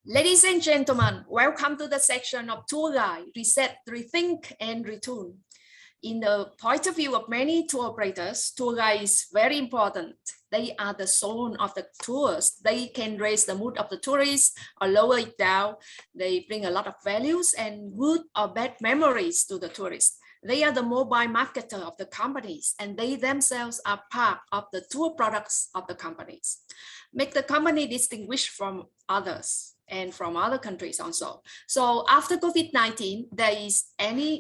Ladies and gentlemen, welcome to the section of Tour Guide, Reset, Rethink, and Retool. In the point of view of many tour operators, tour guide is very important. They are the soul of the tours. They can raise the mood of the tourists or lower it down. They bring a lot of values and good or bad memories to the tourists. They are the mobile marketer of the companies, and they themselves are part of the tour products of the companies. Make the company distinguished from others and from other countries also. So after COVID-19,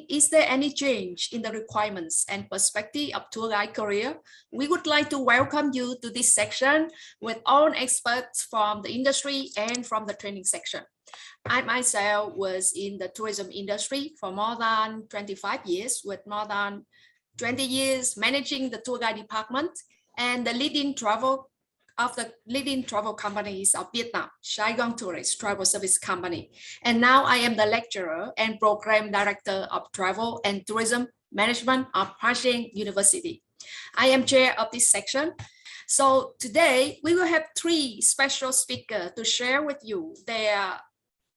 is there any change in the requirements and perspective of tour guide career? We would like to welcome you to this section with all experts from the industry and from the training section. I myself was in the tourism industry for more than 25 years, with more than 20 years managing the tour guide department and the leading travel companies of Vietnam, Saigon Tourist Travel Service Company. And now I am the lecturer and program director of travel and tourism management of Ha Giang University. I am chair of this section. So today we will have three special speakers to share with you their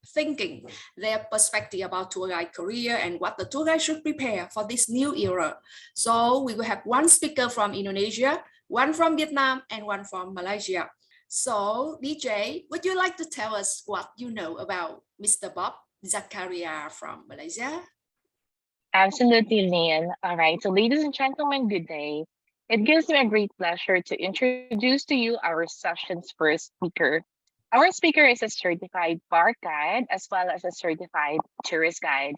thinking, their perspective about tour guide career and what the tour guide should prepare for this new era. So we will have one speaker from Indonesia, one from Vietnam, and one from Malaysia. So DJ, would you like to tell us what you know about Mr. Bob Zakaria from Malaysia? Absolutely, Lian. All right. So, ladies and gentlemen, good day. It gives me a great pleasure to introduce to you our session's first speaker. Our speaker is a certified park guide as well as a certified tourist guide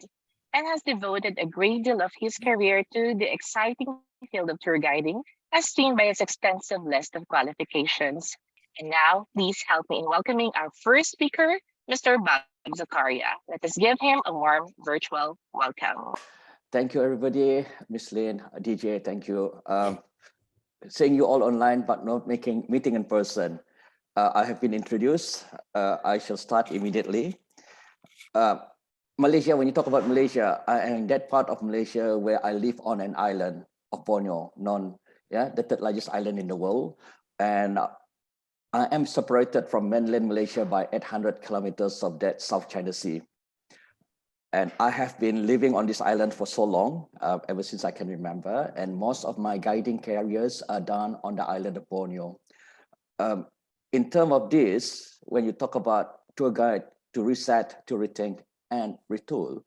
and has devoted a great deal of his career to the exciting field of tour guiding, as seen by his extensive list of qualifications. And now, please help me in welcoming our first speaker, Mr. Bob Zakaria. Let us give him a warm virtual welcome. Thank you, everybody. Miss Lynn, DJ, thank you. Seeing you all online, but not meeting in person. I have been introduced. I shall start immediately. Malaysia, when you talk about Malaysia, I am in that part of Malaysia where I live on an island of Borneo, the third largest island in the world. And I am separated from mainland Malaysia by 800 kilometers of that South China Sea. And I have been living on this island for so long, ever since I can remember. And most of my guiding careers are done on the island of Borneo. In terms of this, when you talk about tour guide, to reset, to rethink, and retool,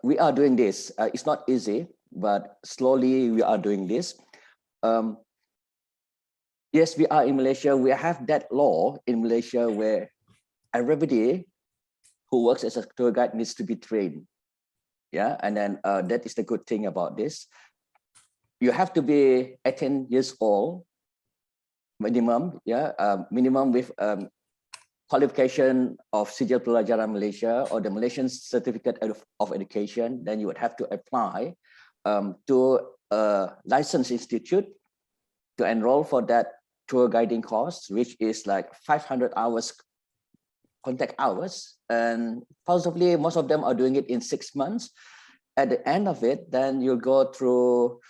we are doing this. It's not easy, but slowly we are doing this. Yes, we are in Malaysia. We have that law in Malaysia where everybody who works as a tour guide needs to be trained. Yeah, and then that is the good thing about this. You have to be 18 years old, minimum, minimum with qualification of Sijil Pelajaran Malaysia or the Malaysian Certificate of Education. Then you would have to apply to a licensed institute to enroll for that tour guiding course, which is like 500 hours contact hours, and possibly most of them are doing it in 6 months. At the end of it, then you'll go through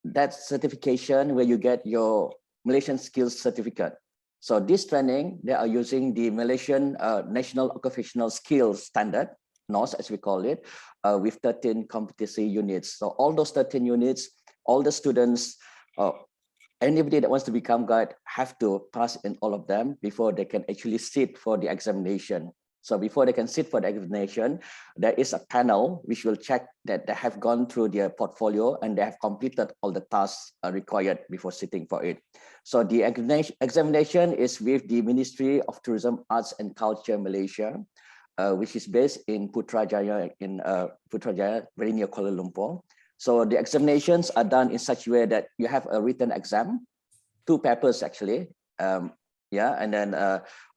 that certification where you get your Malaysian Skills Certificate. So this training, they are using the Malaysian National Occupational Skills Standard, NOS as we call it, with 13 competency units. So all those 13 units, all the students, anybody that wants to become guide have to pass in all of them before they can actually sit for the examination. So before they can sit for the examination, there is a panel which will check that they have gone through their portfolio and they have completed all the tasks required before sitting for it. So the examination is with the Ministry of Tourism, Arts and Culture Malaysia, which is based in Putrajaya, very near Kuala Lumpur. So the examinations are done in such a way that you have a written exam, 2 papers actually. And then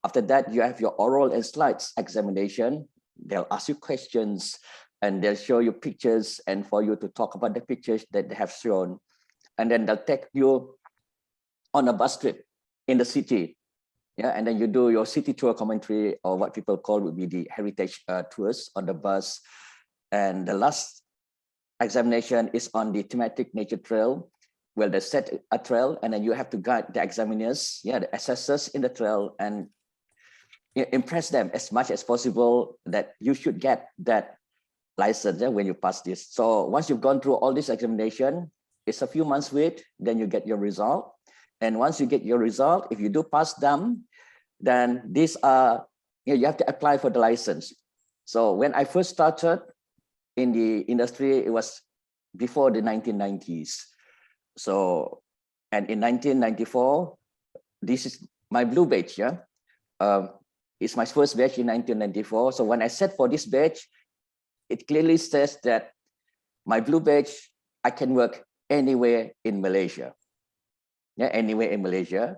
after that, you have your oral and slides examination. They'll ask you questions and they'll show you pictures and for you to talk about the pictures that they have shown. And then they'll take you on a bus trip in the city. And then you do your city tour commentary, or what people call would be the heritage tours on the bus. And the last examination is on the thematic nature trail. Well, they set a trail and then you have to guide the examiners, the assessors in the trail, and impress them as much as possible that you should get that license when you pass this. So once you've gone through all this examination, it's a few months wait, then you get your result. And once you get your result, if you do pass them, then these are, you have to apply for the license. So when I first started in the industry, it was before the 1990s. So, and in 1994, this is my blue badge, yeah? It's my first badge in 1994. So when I set for this badge, it clearly says that my blue badge, I can work anywhere in Malaysia. Yeah, anywhere in Malaysia.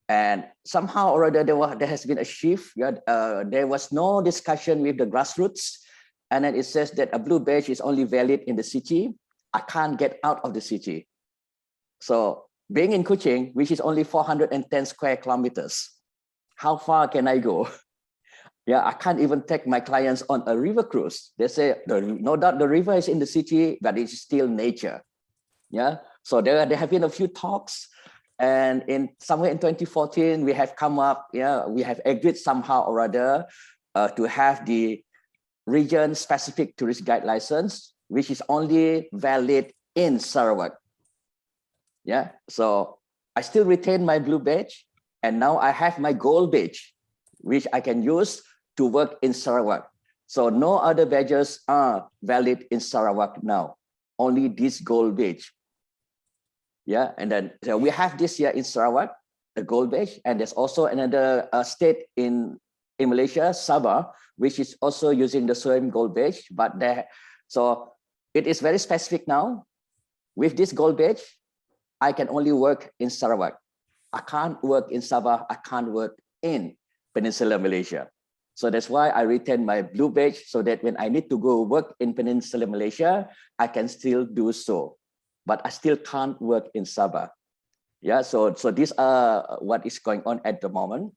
And somehow or other, there has been a shift. Yeah, there was no discussion with the grassroots. And then it says that a blue badge is only valid in the city. I can't get out of the city. So being in Kuching, which is only 410 square kilometers, how far can I go? Yeah, I can't even take my clients on a river cruise. They say, no doubt the river is in the city, but it's still nature. Yeah, so there have been a few talks. And somewhere in 2014, we have come up, we have agreed somehow or other to have the region-specific tourist guide license, which is only valid in Sarawak. Yeah, so I still retain my blue badge, and now I have my gold badge, which I can use to work in Sarawak. So no other badges are valid in Sarawak now, only this gold badge. Yeah, and then so we have this here in Sarawak, the gold badge, and there's also another state in Malaysia, Sabah, which is also using the same gold badge. But so it is very specific now. With this gold badge, I can only work in Sarawak. I can't work in Sabah. I can't work in Peninsular Malaysia. So that's why I retain my blue badge, so that when I need to go work in Peninsular Malaysia, I can still do so. But I still can't work in Sabah. Yeah, so these are what is going on at the moment.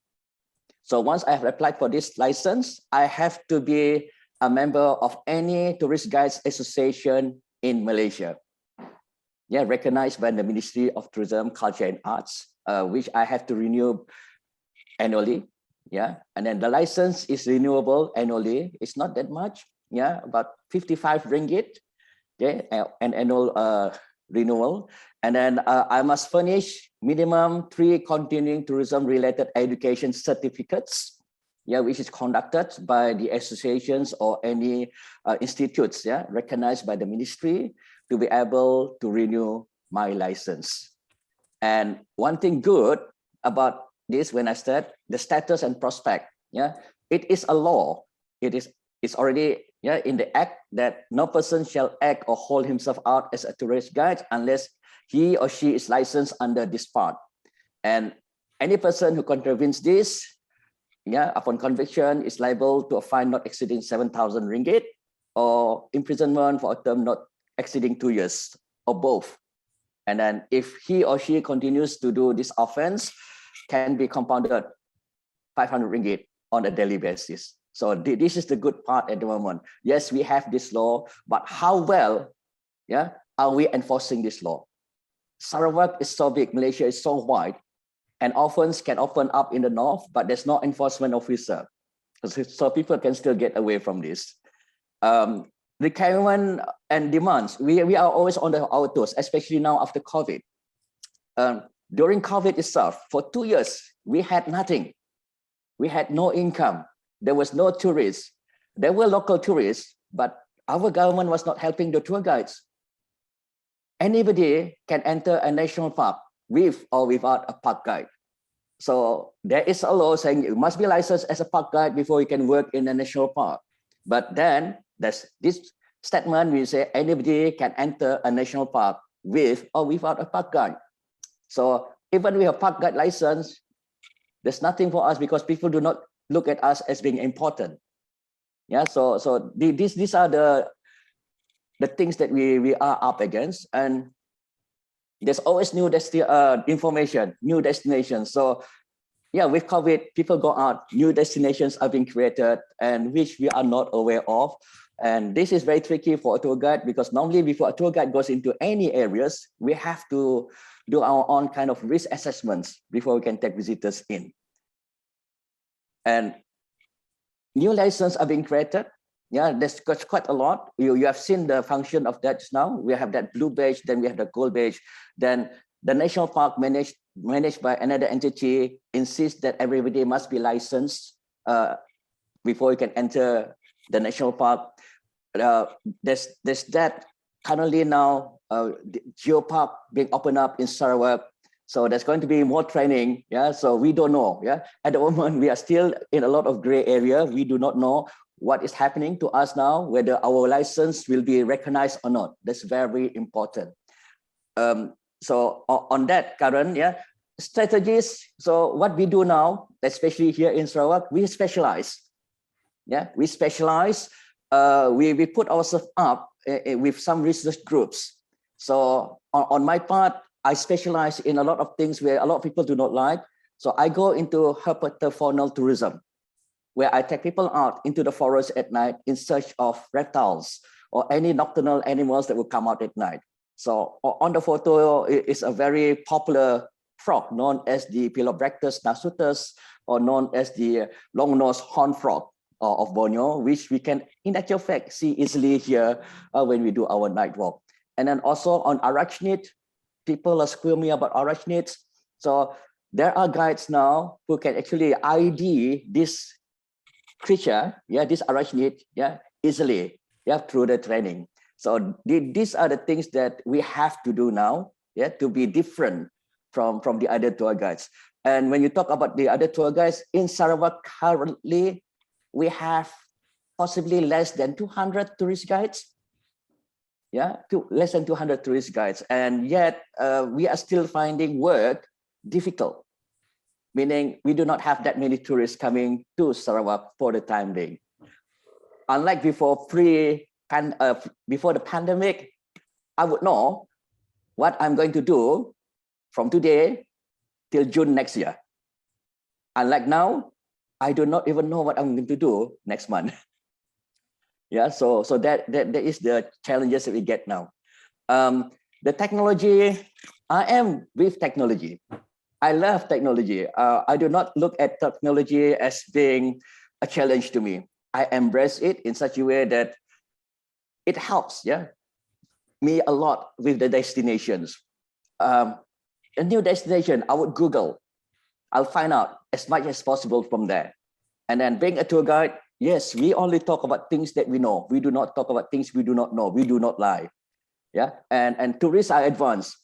So once I have applied for this license, I have to be a member of any tourist guides association in Malaysia. Yeah, recognized by the Ministry of Tourism, Culture and Arts, which I have to renew annually. Yeah, and then the license is renewable annually. It's not that much. Yeah, about 55 ringgit. Okay, an annual renewal. And then I must furnish minimum 3 continuing tourism related education certificates, yeah, which is conducted by the associations or any institutes, yeah, recognized by the ministry to be able to renew my license. And one thing good about this, when I start, the status and prospect, yeah, it is a law. It's already in the act that no person shall act or hold himself out as a tourist guide unless he or she is licensed under this part. And any person who contravenes this, upon conviction, is liable to a fine not exceeding 7,000 ringgit or imprisonment for a term not exceeding 2 years, or both. And then if he or she continues to do this offense, can be compounded 500 ringgit on a daily basis. So this is the good part at the moment. Yes, we have this law, but how well, are we enforcing this law? Sarawak is so big, Malaysia is so wide, and offense can open up in the north, but there's no enforcement officer. So people can still get away from this. Requirement and demands, we are always on our toes, especially now after COVID. During COVID itself, for 2 years, we had nothing. We had no income. There was no tourists. There were local tourists, but our government was not helping the tour guides. Anybody can enter a national park with or without a park guide. So there is a law saying you must be licensed as a park guide before you can work in a national park. But then there's this statement we say anybody can enter a national park with or without a park guide. So even we have park guide license, there's nothing for us because people do not look at us as being important. Yeah, so these are the things that we are up against, and there's always new information, new destinations. So yeah, with COVID, people go out, new destinations are being created, and which we are not aware of. And this is very tricky for a tour guide, because normally before a tour guide goes into any areas, we have to do our own kind of risk assessments before we can take visitors in. And new licenses are being created. Yeah, there's quite a lot. You have seen the function of that just now. We have that blue badge, then we have the gold badge. Then the national park managed by another entity insists that everybody must be licensed before you can enter the national park. There's that currently now, the geopark being opened up in Sarawak. So there's going to be more training. Yeah, so we don't know. Yeah, at the moment we are still in a lot of gray area. We do not know what is happening to us now, whether our license will be recognized or not. That's very important. So on that, Karen, yeah, strategies. So what we do now, especially here in Sarawak, we specialize. Yeah, we specialize. We put ourselves up with some research groups. So on my part, I specialize in a lot of things where a lot of people do not like. So I go into herpetofaunal tourism, where I take people out into the forest at night in search of reptiles or any nocturnal animals that will come out at night. So on the photo is a very popular frog known as the Pilobractus nasutus, or known as the long-nosed horned frog of Borneo, which we can, in actual fact, see easily here when we do our night walk. And then also on arachnid, people are squirmy about arachnids. So there are guides now who can actually ID this creature, yeah, this arachnid, yeah, easily, yeah, through the training. So these are the things that we have to do now, yeah, to be different from the other tour guides. And when you talk about the other tour guides in Sarawak currently, we have possibly less than 200 tourist guides. Yeah, less than 200 tourist guides. And yet we are still finding work difficult, meaning we do not have that many tourists coming to Sarawak for the time being. Unlike before the pandemic, I would know what I'm going to do from today till June next year. Unlike now, I do not even know what I'm going to do next month. Yeah, so that is the challenges that we get now. The technology, I am with technology. I love technology. I do not look at technology as being a challenge to me. I embrace it in such a way that it helps, yeah, me a lot with the destinations. A new destination, I would Google. I'll find out as much as possible from there. And then being a tour guide, yes, we only talk about things that we know. We do not talk about things we do not know. We do not lie. Yeah, and tourists are advanced.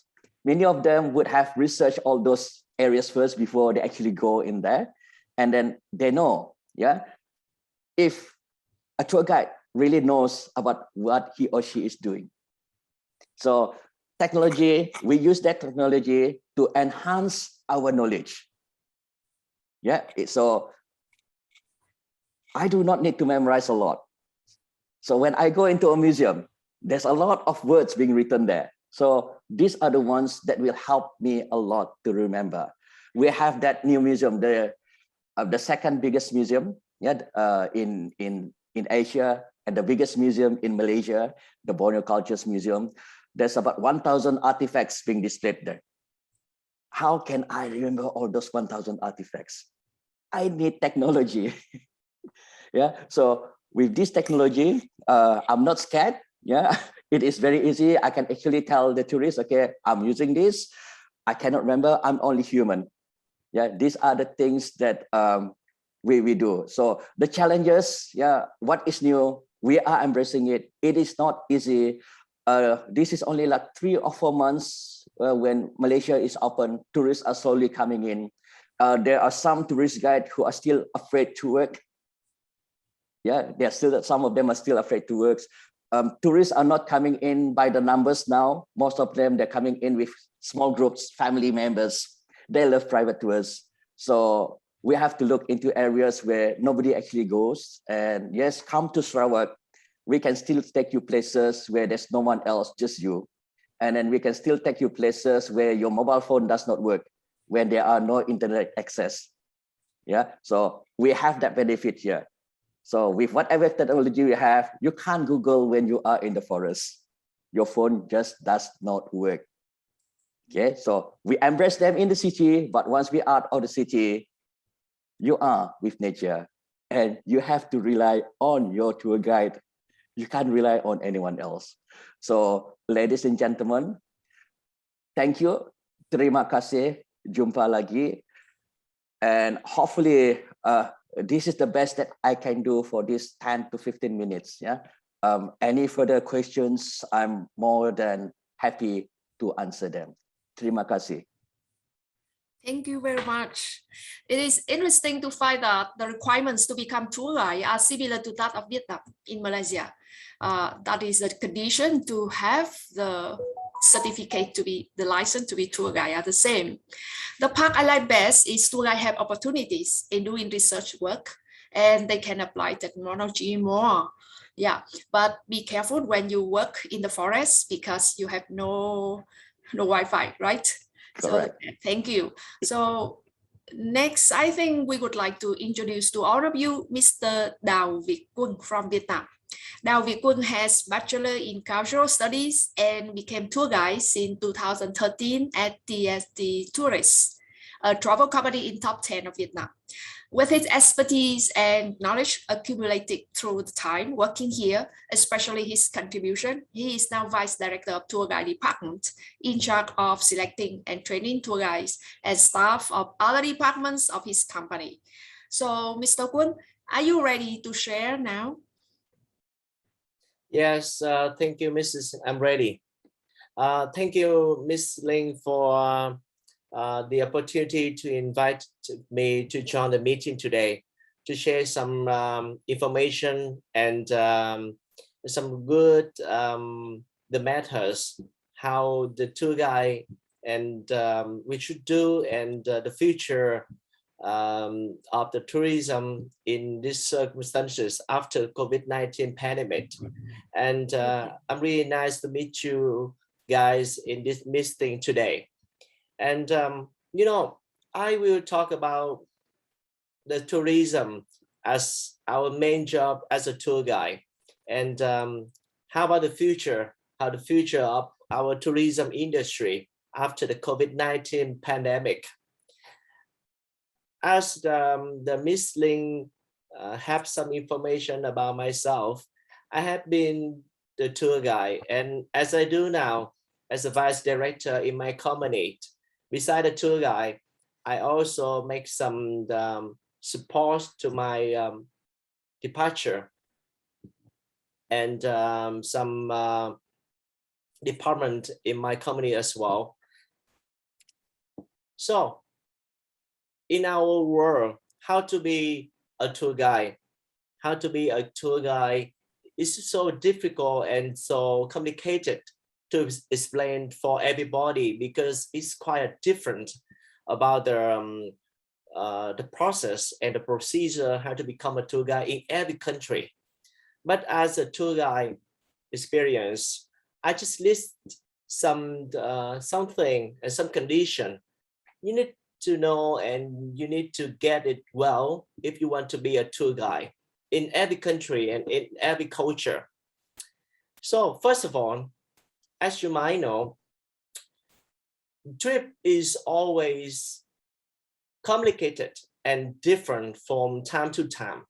Many of them would have researched all those areas first before they actually go in there. And then they know, yeah, if a tour guide really knows about what he or she is doing. So technology, we use that technology to enhance our knowledge. Yeah, so I do not need to memorize a lot. So when I go into a museum, there's a lot of words being written there. So these are the ones that will help me a lot to remember. We have that new museum, the second biggest museum, yeah, in Asia, and the biggest museum in Malaysia, the Borneo Cultures Museum. There's about 1,000 artifacts being displayed there. How can I remember all those 1,000 artifacts? I need technology. Yeah, so with this technology, I'm not scared. Yeah, it is very easy. I can actually tell the tourists, okay, I'm using this. I cannot remember, I'm only human. Yeah, these are the things that we do. So the challenges, yeah, what is new? We are embracing it. It is not easy. This is only like 3 or 4 months when Malaysia is open. Tourists are slowly coming in. There are some tourist guides who are still afraid to work. Yeah, some of them are still afraid to work. Tourists are not coming in by the numbers now. Most of them, they're coming in with small groups, family members. They love private tours. So we have to look into areas where nobody actually goes. And yes, come to Sarawak. We can still take you places where there's no one else, just you. And then we can still take you places where your mobile phone does not work, when there are no internet access. Yeah, so we have that benefit here. So with whatever technology you have, you can't Google when you are in the forest. Your phone just does not work. Okay, so we embrace them in the city, but once we are out of the city, you are with nature. and you have to rely on your tour guide. You can't rely on anyone else. So, ladies and gentlemen, thank you. Terima kasih. Jumpa lagi. And hopefully, this is the best that I can do for this 10 to 15 minutes. Yeah. Any further questions, I'm more than happy to answer them. Terima kasih. Thank you very much. It is interesting to find that the requirements to become tour guide are similar to that of Vietnam in Malaysia. That is the condition to have the certificate to be the license to be tour guide are the same. The part I like best is tour guide have opportunities in doing research work and they can apply technology more. Yeah, but be careful when you work in the forest because you have no Wi-Fi, right? Correct. So thank you. So next, I think we would like to introduce to all of you Mr. Đào Việt Quân from Vietnam. Đào Việt Quân has Bachelor in Cultural Studies and became tour guide in 2013 at TST Tourists, a travel company in top 10 of Vietnam. With his expertise and knowledge accumulated through the time working here, especially his contribution, he is now Vice Director of Tour Guide Department, in charge of selecting and training tour guides and staff of other departments of his company. So, Mr. Quân, are you ready to share now? Yes, thank you, Mrs. I'm ready. Thank you, Ms. Ling, for the opportunity to invite me to join the meeting today to share some information and some good the matters how the tour guide and we should do and the future of the tourism in these circumstances after COVID-19 pandemic. And I'm really nice to meet you guys in this meeting today. And, you know, I will talk about the tourism as our main job as a tour guide. And how about the future, how the future of our tourism industry after the COVID-19 pandemic. As the Miss Ling have some information about myself, I have been the tour guide. And as I do now, as a vice director in my company, beside the tour guide, I also make some support to my departure and some department in my company as well. So in our world, how to be a tour guide, is so difficult and so complicated to explain for everybody because it's quite different about the process and the procedure how to become a tour guide in every country. But as a tour guide experience, I just list some something and some condition you need to know and you need to get it well if you want to be a tour guide in every country and in every culture. So first of all, as you might know, trip is always complicated and different from time to time.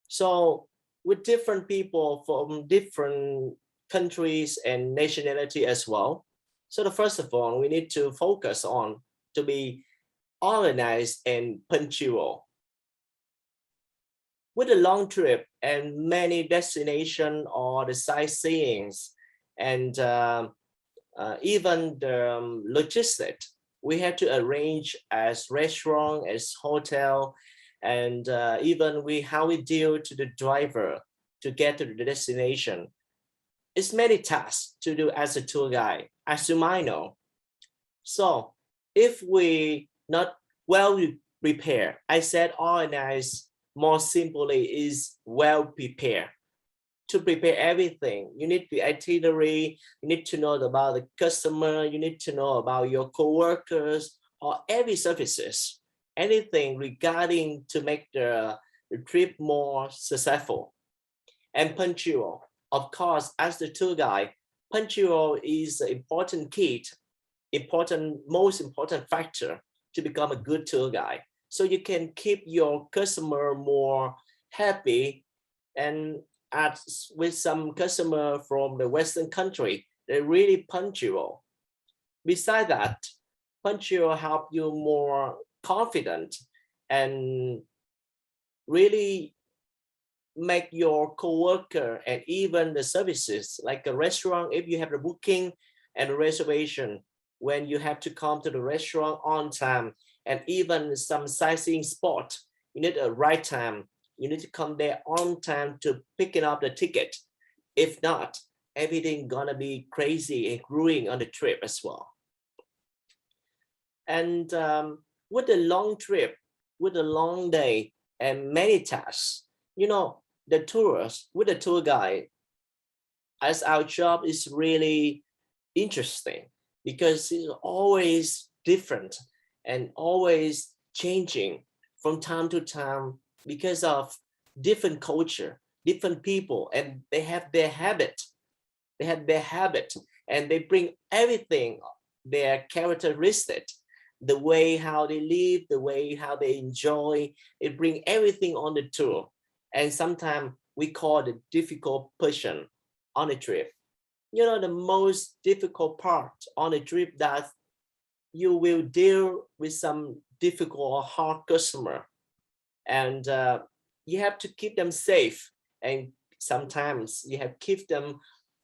So with different people from different countries and nationality as well. So the first of all, we need to focus on to be organized and punctual. With a long trip and many destinations or the sightseeings and even the logistics, we have to arrange as restaurant, as hotel, and even how we deal to the driver to get to the destination. It's many tasks to do as a tour guide, as you might know. So if we not well prepared, I said organize more simply is well prepared. To prepare everything, you need the itinerary, you need to know about the customer, you need to know about your co-workers or every services, anything regarding to make the trip more successful. And punctual, of course, as the tour guide, punctual is an important key, most important factor to become a good tour guide. So you can keep your customer more happy. And with some customer from the Western country, they're really punctual. Besides that, punctual help you more confident and really make your coworker and even the services like a restaurant, if you have the booking and the reservation, when you have to come to the restaurant on time, and even some sightseeing spot, you need a right time. You need to come there on time to picking up the ticket. If not, everything gonna be crazy and ruining on the trip as well. And with a long trip, with a long day and many tasks, you know, the tours with the tour guide, as our job is really interesting because it's always different and always changing from time to time because of different culture, different people, and they have their habit. They have their habit and they bring everything, their characteristic, the way how they live, the way how they enjoy, it bring everything on the tour. And sometimes we call the difficult person on a trip. You know, the most difficult part on a trip that you will deal with some difficult or hard customer, and you have to keep them safe, and sometimes you have to keep them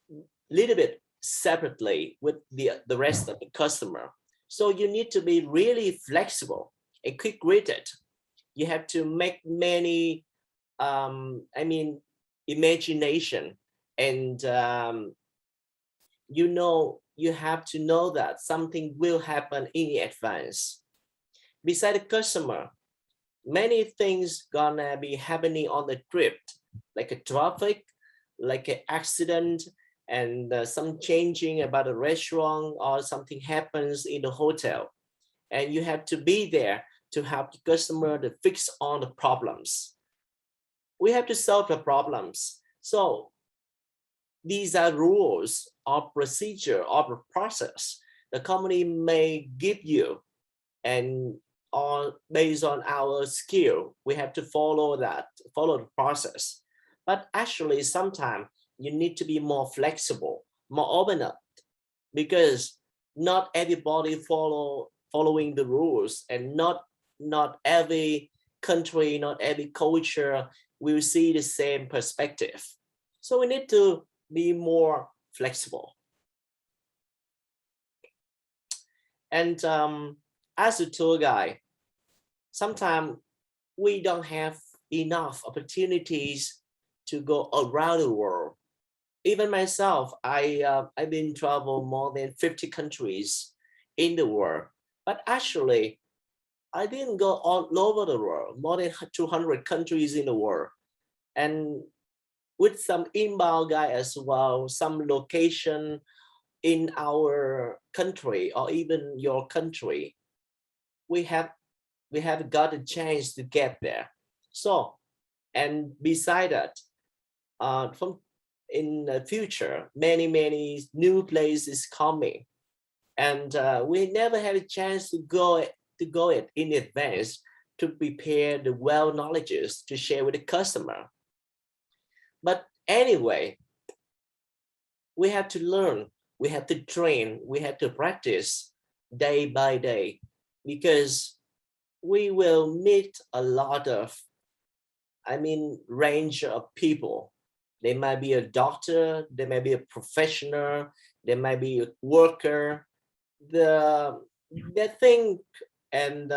a little bit separately with the rest of the customer. So you need to be really flexible and quick-witted. You have to make many imagination, and you know, you have to know that something will happen in advance. Beside the customer, many things gonna be happening on the trip, like a traffic, like an accident, and some changing about a restaurant, or something happens in the hotel, and you have to be there to help the customer to fix all the problems. We have to solve the problems. So these are rules or procedure or process the company may give you, and based on our skill, we have to follow the process. But actually, sometimes you need to be more flexible, more open up, because not everybody following the rules, and not every country, not every culture will see the same perspective. So we need to be more flexible. And as a tour guide, sometimes we don't have enough opportunities to go around the world. Even myself, I've been travel more than 50 countries in the world, but actually I didn't go all over the world, more than 200 countries in the world. And with some inbound guide as well, some location in our country or even your country, we have got a chance to get there. So, and beside that, from in the future, many new places coming, and we never had a chance to go it in advance to prepare the well knowledges to share with the customer. But anyway, we have to learn, we have to train, we have to practice day by day, because we will meet a lot of, range of people. They might be a doctor, they might be a professional, they might be a worker. Their thing and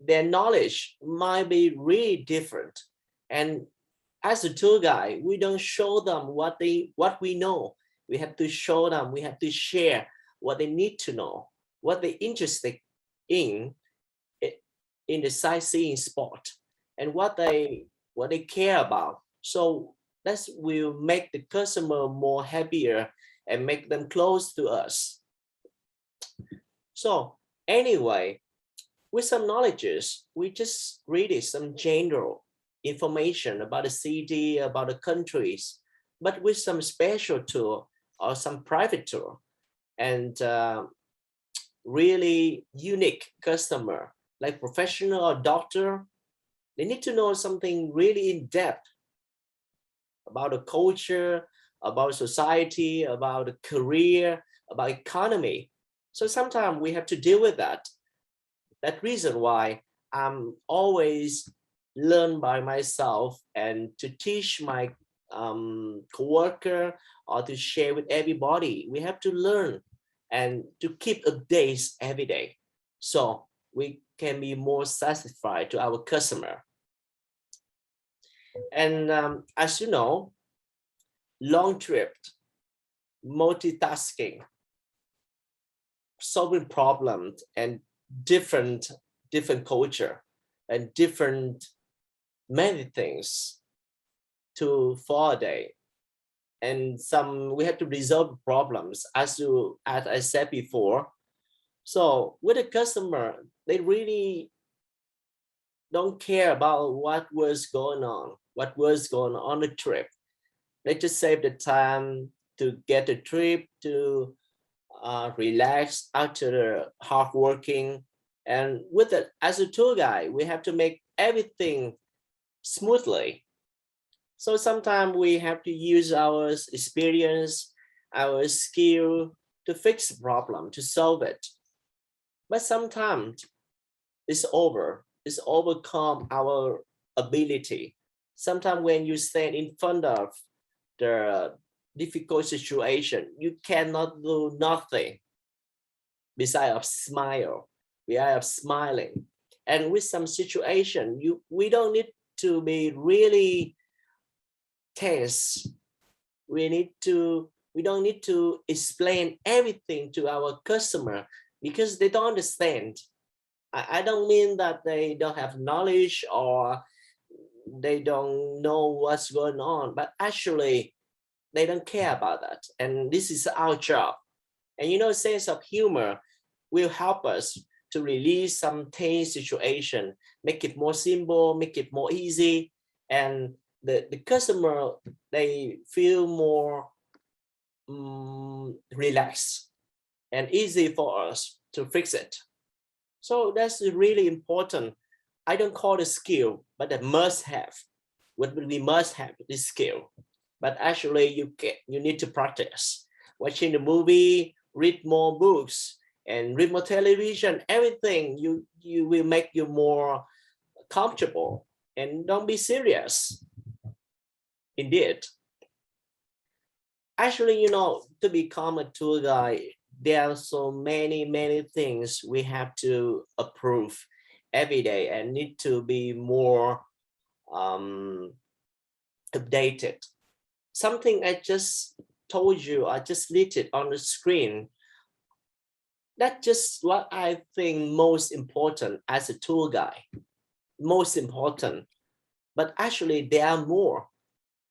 their knowledge might be really different. And as a tour guide, we don't show them what we know. We have to show them, we have to share what they need to know, what they're interested in the sightseeing spot, and what they care about. So that will make the customer more happier and make them close to us. So anyway, with some knowledges, we just read some general information about the city, about the countries, but with some special tour or some private tour, and really unique customer, like professional or doctor, They need to know something really in depth about the culture, about society, about the career, about economy. So sometimes we have to deal with that. That reason why I'm always learn by myself and to teach my coworker or to share with everybody. We have to learn and to keep updates every day, so we can be more satisfied to our customer. And as you know, long trip, multitasking, solving problems, and different culture and different many things for a day. And some we have to resolve problems as I said before. So with a customer, they really don't care about what was going on the trip. They just save the time to get the trip, to relax after the hard working. And with it, as a tour guide, we have to make everything smoothly. So sometimes we have to use our experience, our skill to fix the problem, to solve it. But sometimes it's overcome our ability. Sometimes when you stand in front of the difficult situation, you cannot do nothing besides smile. We are smiling. And with some situation, we don't need to be really tense. We don't need to explain everything to our customer because they don't understand. I don't mean that they don't have knowledge or they don't know what's going on, but actually they don't care about that. And this is our job. And sense of humor will help us to release some tense situation, make it more simple, make it more easy. And the customer, they feel more relaxed and easy for us to fix it. So that's really important. I don't call it skill, but a must have. What we must have this skill. But actually you need to practice. Watching the movie, read more books, and read more television, everything you will make you more comfortable. And don't be serious. Indeed. Actually, to become a tour guide, there are so many things we have to approve every day and need to be more updated. Something I just told you, I just listed on the screen. That's just what I think most important as a tour guide. Most important. But actually there are more.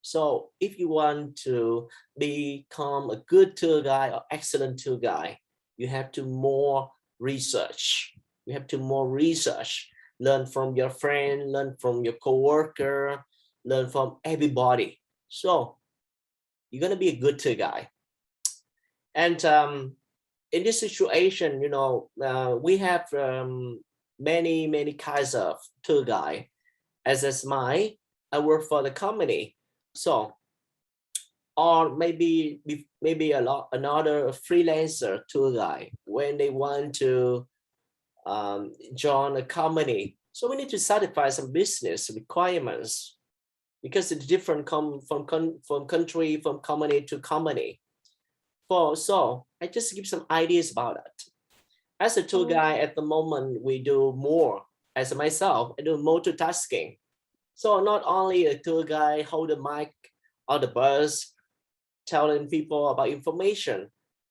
So if you want to become a good tour guide or excellent tour guide, you have to more research. You have to more research. Learn from your friend, learn from your coworker, learn from everybody. So you're gonna be a good tour guide. And in this situation, we have many kinds of tour guide. As mine, I work for the company. So, or maybe another freelancer tour guide when they want to join a company. So we need to satisfy some business requirements because it's different from country, from company to company. So I just give some ideas about it. As a tour guide at the moment, we do more. As myself, I do multitasking. So not only a tour guide hold the mic on the bus, telling people about information,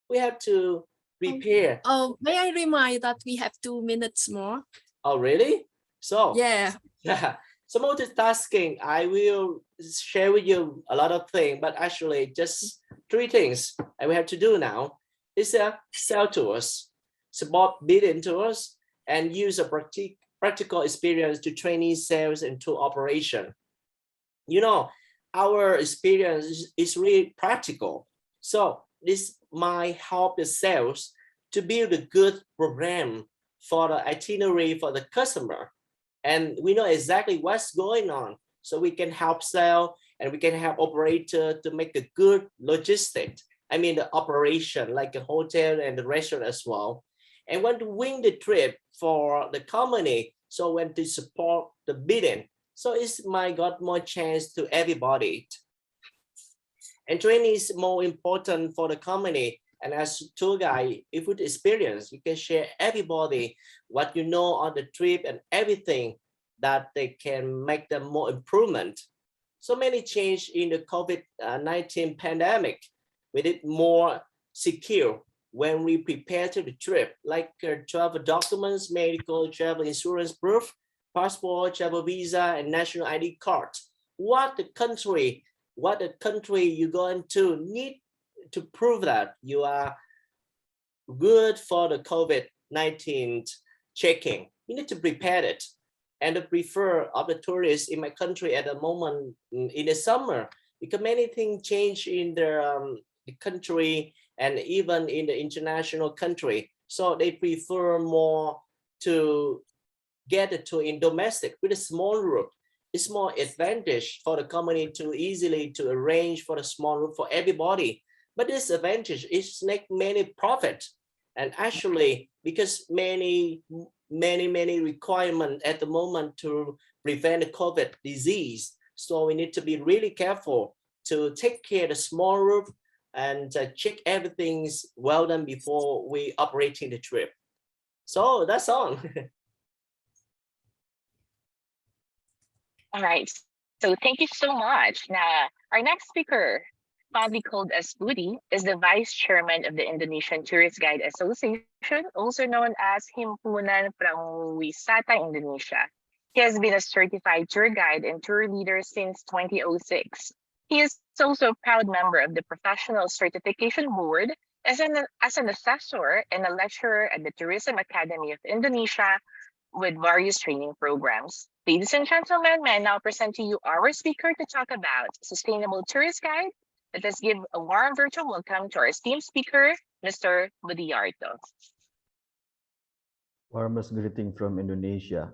we have to prepare. May I remind that we have 2 minutes more? Oh, really? So Yeah. So multitasking, I will share with you a lot of things, but actually just 3 things I will have to do now is sell tours, support bidding tours, and use a practical experience to training sales and tour operation. Our experience is really practical. So this might help the sales to build a good program for the itinerary for the customer and we know exactly what's going on. So we can help sell and we can help operator to make a good logistic. I mean, the operation like a hotel and the restaurant as well. And want to win the trip for the company. So when to support the bidding. So it's my got more chance to everybody. And training is more important for the company. And as tour guide, if with experience, you can share everybody what you know on the trip and everything that they can make them more improvement. So many change in the COVID-19 pandemic. We did more secure when we prepare to the trip, like travel documents, medical, travel insurance proof, passport, travel visa, and national ID card. What the country you're going to need to prove that you are good for the COVID-19 checking. You need to prepare it. And the prefer of the tourists in my country at the moment in the summer, because many things change in the country and even in the international country. So they prefer more to get it to in domestic with a small route. It's more advantage for the company to easily to arrange for the small route for everybody. But this advantage is make many profit. And actually, because many requirements at the moment to prevent the COVID disease. So we need to be really careful to take care of the small route and check everything's well done before we operating the trip. So that's all. All right. So thank you so much. Now, our next speaker, fondly called as Budi, is the Vice Chairman of the Indonesian Tourist Guide Association, also known as Himpunan Pramuwisata Indonesia. He has been a certified tour guide and tour leader since 2006. He is also a proud member of the Professional Certification Board as an assessor and a lecturer at the Tourism Academy of Indonesia with various training programs. Ladies and gentlemen, may I now present to you our speaker to talk about Sustainable Tourist Guide. Let us give a warm virtual welcome to our esteemed speaker, Mr. Budi Arto. Warmest greeting from Indonesia.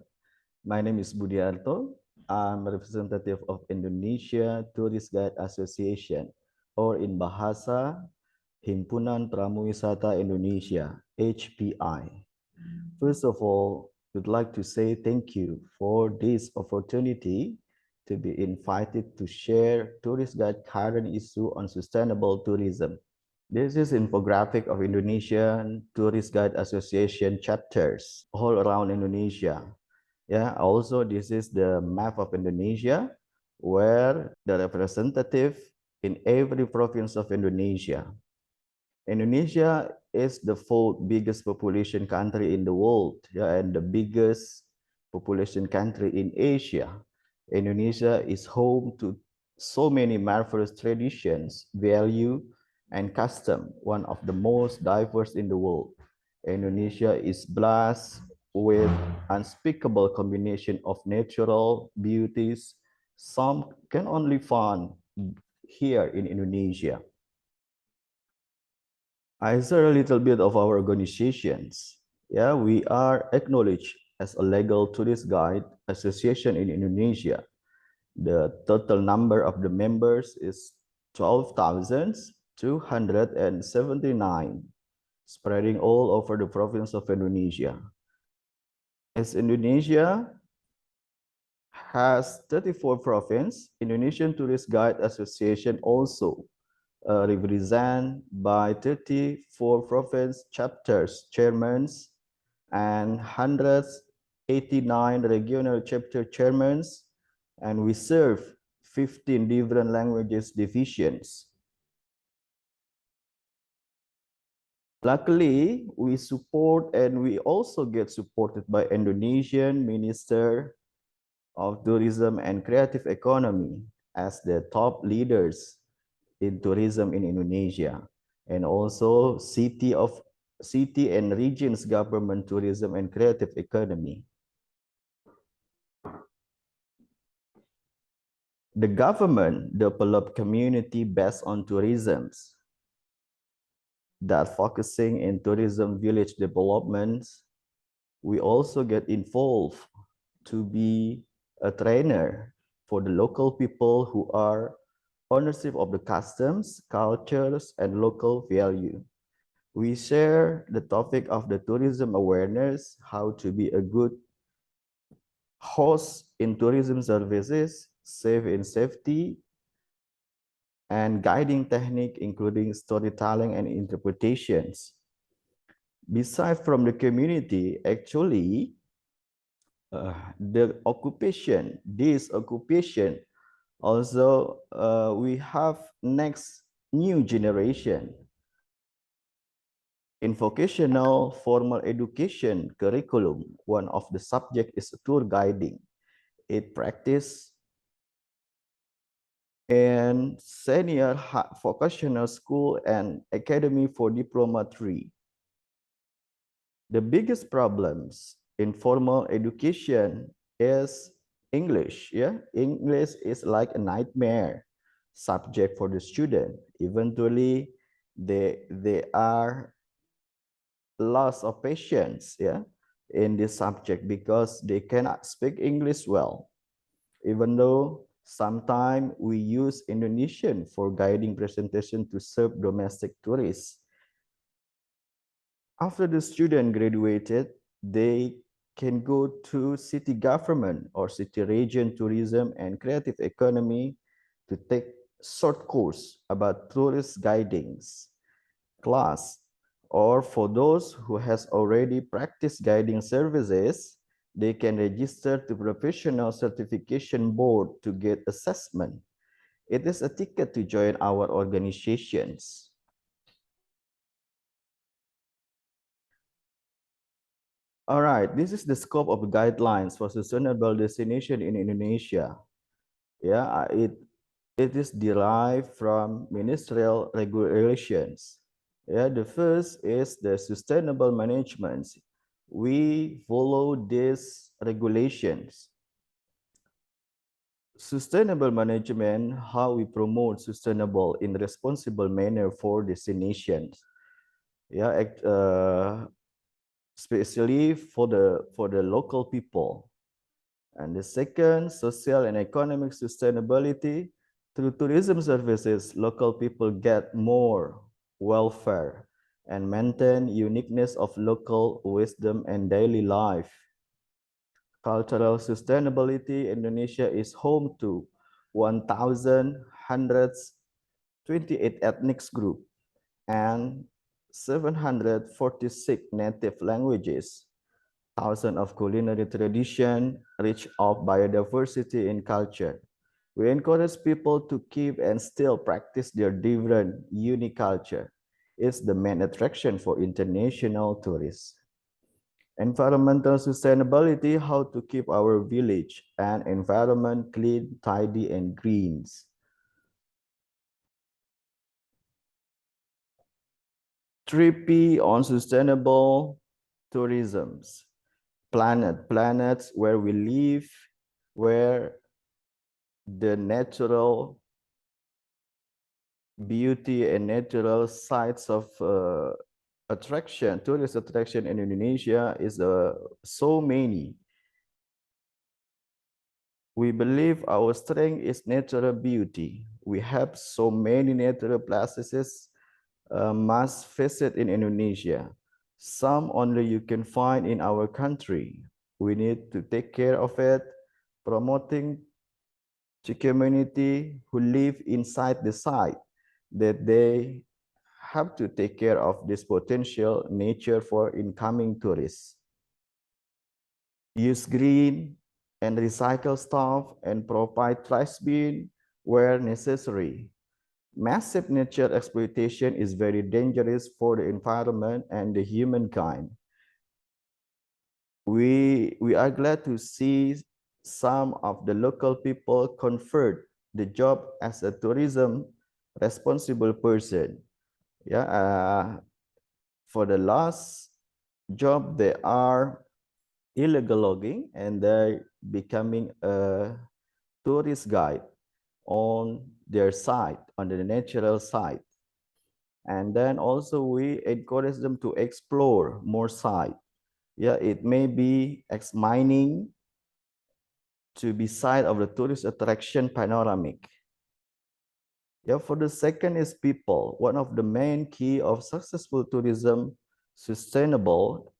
My name is Budi Arto. I'm a representative of Indonesia Tourist Guide Association, or in Bahasa, Himpunan Pramuwisata Indonesia, HPI. First of all, we'd like to say thank you for this opportunity to be invited to share Tourist Guide current issue on sustainable tourism. This is infographic of Indonesian Tourist Guide Association chapters all around Indonesia. Yeah, also this is the map of Indonesia where the representative in every province of Indonesia. Indonesia is the fourth biggest population country in the world, yeah, and the biggest population country in Asia. Indonesia is home to so many marvelous traditions, value, and custom, one of the most diverse in the world. Indonesia is blessed with unspeakable combination of natural beauties. Some can only find here in Indonesia. I share a little bit of our organizations. Yeah, we are acknowledged as a legal tourist guide association in Indonesia. The total number of the members is 12,279, spreading all over the province of Indonesia. As Indonesia has 34 provinces, Indonesian Tourist Guide Association also represented by 34 province chapters, chairmen, and 189 regional chapter chairmen, and we serve 15 different languages divisions. Luckily, we support and we also get supported by Indonesian Minister of Tourism and Creative Economy as the top leaders in tourism in Indonesia, and also city and regions government tourism and creative economy. The government developed community based on tourism that focusing in tourism village developments. We also get involved to be a trainer for the local people who are ownership of the customs, cultures, and local value. We share the topic of the tourism awareness, how to be a good host in tourism services, safe in safety, and guiding technique, including storytelling and interpretations. Besides from the community, actually, this occupation, also we have next new generation. In vocational formal education curriculum, one of the subject is tour guiding. It practice in senior vocational school and academy for diploma 3. The biggest problems in formal education is English. Yeah, English is like a nightmare subject for the student. Eventually, they are loss of patience, yeah, in this subject because they cannot speak English well. Even though sometimes we use Indonesian for guiding presentation to serve domestic tourists. After the student graduated, they can go to city government or city region tourism and creative economy to take short course about tourist guidings class, or for those who has already practiced guiding services, they can register to professional certification board to get assessment. It is a ticket to join our organizations. All right, this is the scope of guidelines for sustainable destination in Indonesia. Yeah, it is derived from ministerial regulations. Yeah, the first is the sustainable management. We follow these regulations. Sustainable management, how we promote sustainable in responsible manner for destinations. Yeah, especially for the local people. And the second, social and economic sustainability. Through tourism services, local people get more welfare and maintain uniqueness of local wisdom and daily life. Cultural sustainability, Indonesia is home to 1,128 ethnic groups and 746 native languages. Thousands of culinary tradition, rich of biodiversity and culture. We encourage people to keep and still practice their different, unique culture. It's the main attraction for international tourists. Environmental sustainability, how to keep our village and environment clean, tidy, and greens. 3P on sustainable tourisms. Planets where we live, where the natural beauty and natural sites of attraction, tourist attraction in Indonesia is so many. We believe our strength is natural beauty. We have so many natural places must visit in Indonesia. Some only you can find in our country. We need to take care of it, promoting to community who live inside the site that they have to take care of this potential nature for incoming tourists. Use green and recycle stuff and provide trash bin where necessary. Massive nature exploitation is very dangerous for the environment and the humankind. We are glad to see some of the local people convert the job as a tourism responsible person. Yeah, for the last job, they are illegal logging and they're becoming a tourist guide on their site, on the natural site. And then also we encourage them to explore more site. Yeah, it may be mining to be side of the tourist attraction panoramic. Yeah, for the second is people. One of the main key of successful tourism sustainable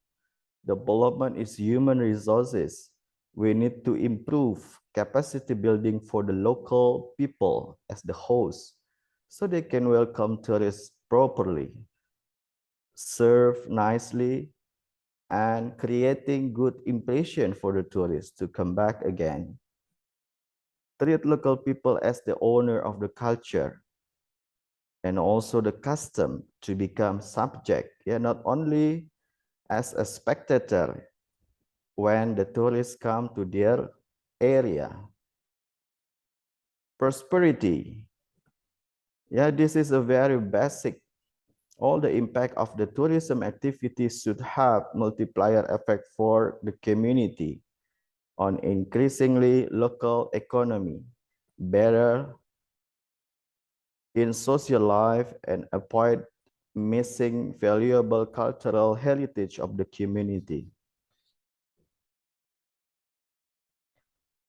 development is human resources. We need to improve capacity building for the local people as the host, so they can welcome tourists properly, serve nicely, and creating good impression for the tourists to come back again. Treat local people as the owner of the culture and also the custom to become subject, yeah, not only as a spectator when the tourists come to their area. Prosperity, yeah, this is a very basic. All the impact of the tourism activities should have multiplier effect for the community on increasingly local economy, better in social life, and avoid missing valuable cultural heritage of the community.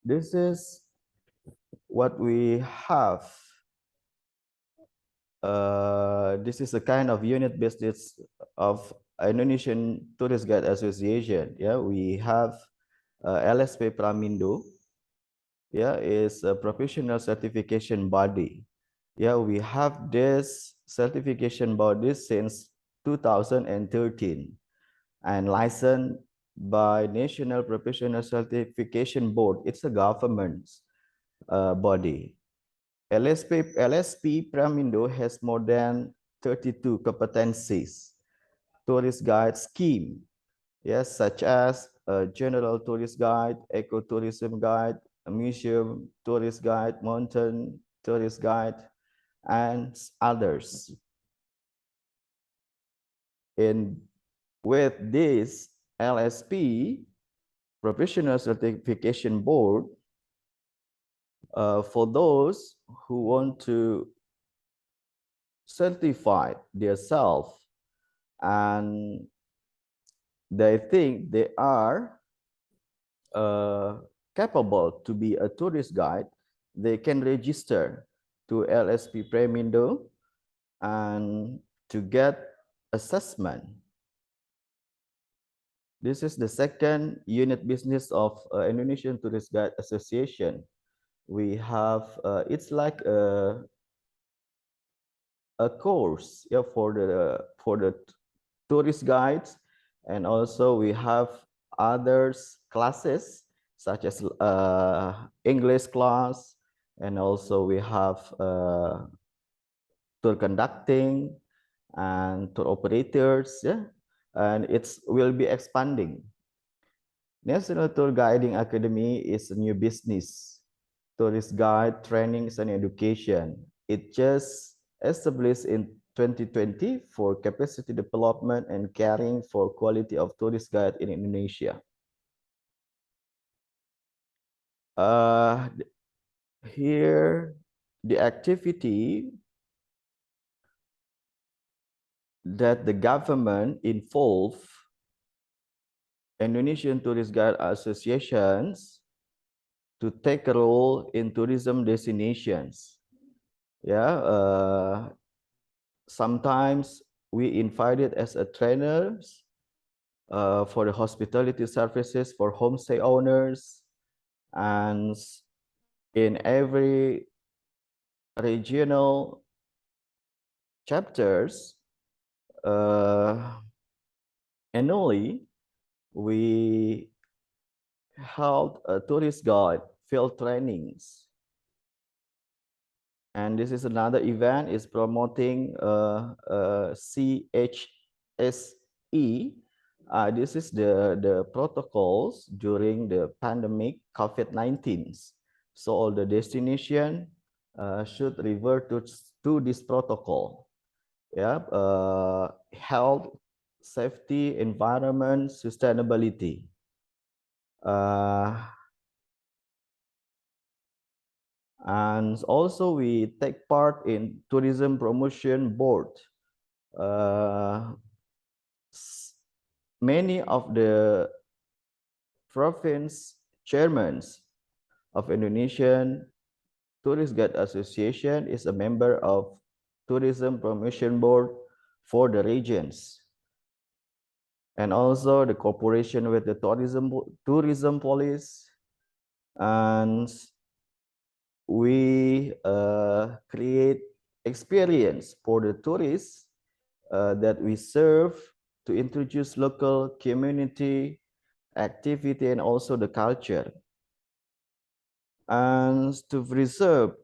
This is what we have. This is a kind of unit business of Indonesian Tourist Guide Association. Yeah, we have LSP Pramindo. Yeah, is a professional certification body. Yeah, we have this certification body since 2013 and licensed by National Professional Certification Board. It's a government body. LSP Pramindo has more than 32 competencies. Tourist guide scheme, yes, such as a general tourist guide, ecotourism guide, a museum tourist guide, mountain tourist guide, and others. And with this LSP Professional Certification Board, for those who want to certify themselves and they think they are capable to be a tourist guide, they can register to LSP Premindo and to get assessment. This is the second unit business of Indonesian Tourist Guide Association. We have, it's like a course, yeah, for the tourist guides, and also we have others classes such as English class, and also we have tour conducting and tour operators, yeah, and it's will be expanding. National Tour Guiding Academy is a new business. Tourist guide trainings and education. It just established in 2020 for capacity development and caring for quality of tourist guide in Indonesia. Here, the activity that the government involved Indonesian Tourist Guide Associations to take a role in tourism destinations. Yeah, sometimes we invited as a trainers for the hospitality services for homestay owners, and in every regional chapters, annually we held a tourist guide field trainings, and this is another event is promoting CHSE. This is the protocols during the pandemic COVID-19. So all the destination should revert to this protocol. Yeah, health, safety, environment, sustainability. And also we take part in tourism promotion board. Many of the province chairmans of Indonesian Tourist Guide Association, is a member of Tourism Promotion Board for the regions, and also the cooperation with the tourism police, and we create experience for the tourists that we serve to introduce local community activity and also the culture, and to preserve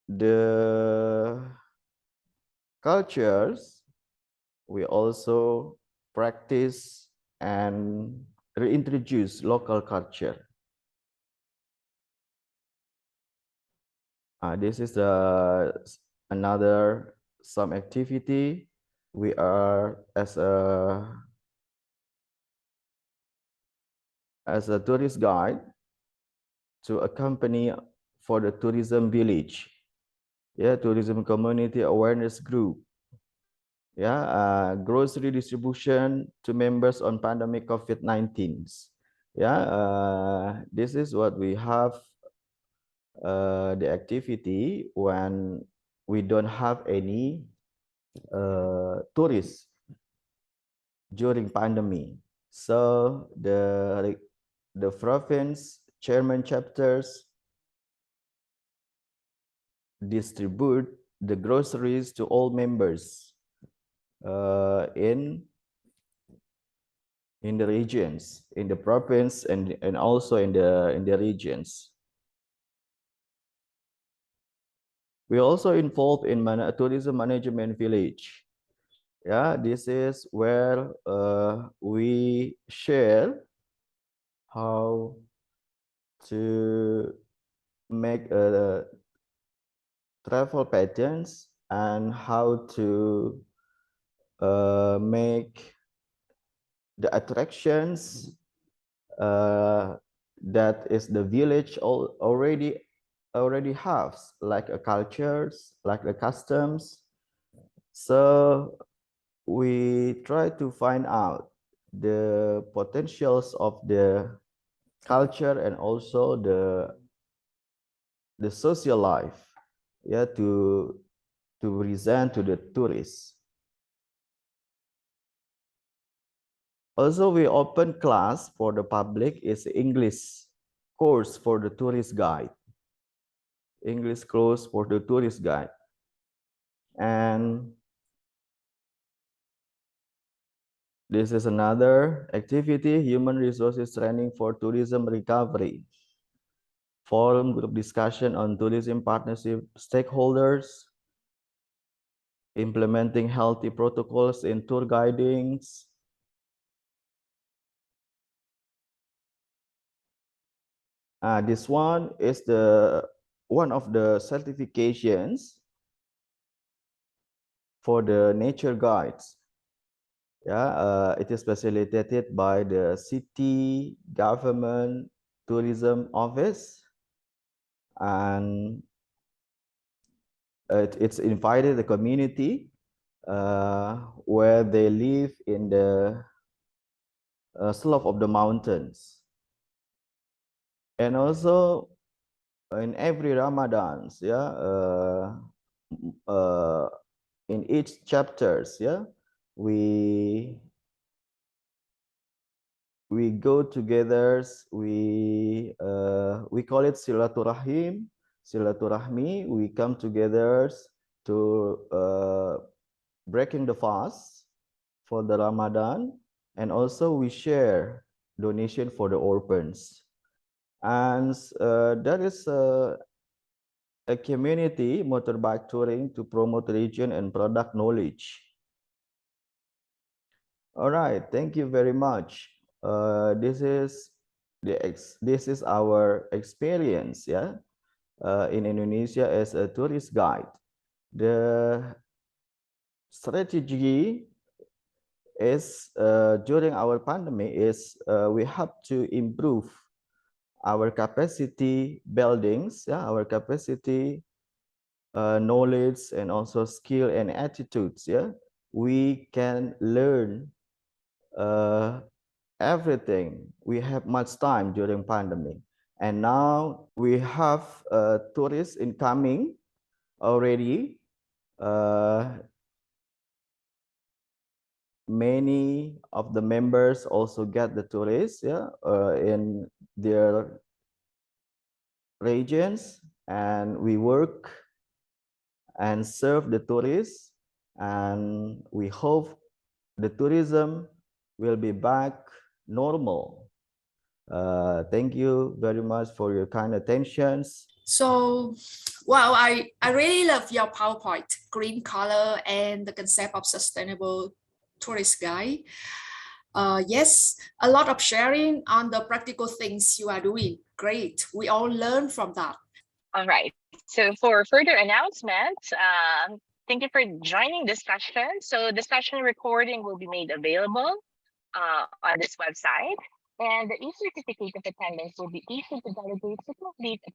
the cultures. We also practice and reintroduce local culture. This is another some activity. We are as a tourist guide to accompany for the tourism village, tourism community awareness group, grocery distribution to members on pandemic COVID-19. This is what we have the activity when we don't have any tourists during pandemic. So the province chairman chapters distribute the groceries to all members in the regions, in the province, and also in the regions. We also involved in tourism management village. This is where we share how to make travel patterns and how to make the attractions that is the village already has, like a cultures, like the customs. So we try to find out the potentials of the culture and also the social life, to present to the tourists. Also, we open class for the public is English course for the tourist guide. English course for the tourist guide. And this is another activity, human resources training for tourism recovery. Forum group discussion on tourism partnership stakeholders, implementing healthy protocols in tour guidings. This one is one of the certifications for the nature guides. It is facilitated by the city government tourism office, and it's invited the community where they live in the slope of the mountains. And also in every Ramadans, in each chapters, we go together. We call it silaturahmi. We come together to breaking the fast for the Ramadan, and also we share donation for the orphans. And there is a community motorbike touring to promote region and product knowledge. All right, thank you very much. This is our experience, in Indonesia as a tourist guide. The strategy is during our pandemic is we have to improve our capacity buildings, our capacity knowledge and also skill and attitudes. We can learn everything. We have much time during pandemic. And now we have tourists incoming already. Many of the members also get the tourists, in their regions, and we work and serve the tourists, and we hope the tourism will be back normal. Thank you very much for your kind attentions. So, wow, I really love your PowerPoint, green color and the concept of sustainable tourist guide. Yes, a lot of sharing on the practical things you are doing. Great. We all learn from that. All right. So for further announcements, thank you for joining this session. So the session recording will be made available on this website, and the e-certificate of attendance will be issued to delegates to complete a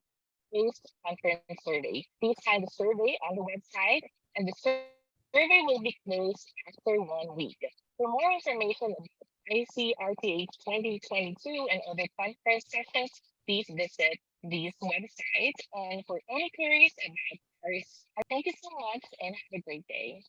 post-conference survey. Please sign the survey on the website, and the survey will be closed after 1 week. For more information about ICRTH 2022 and other conference sessions, please visit these websites. And for any queries about ours, thank you so much and have a great day.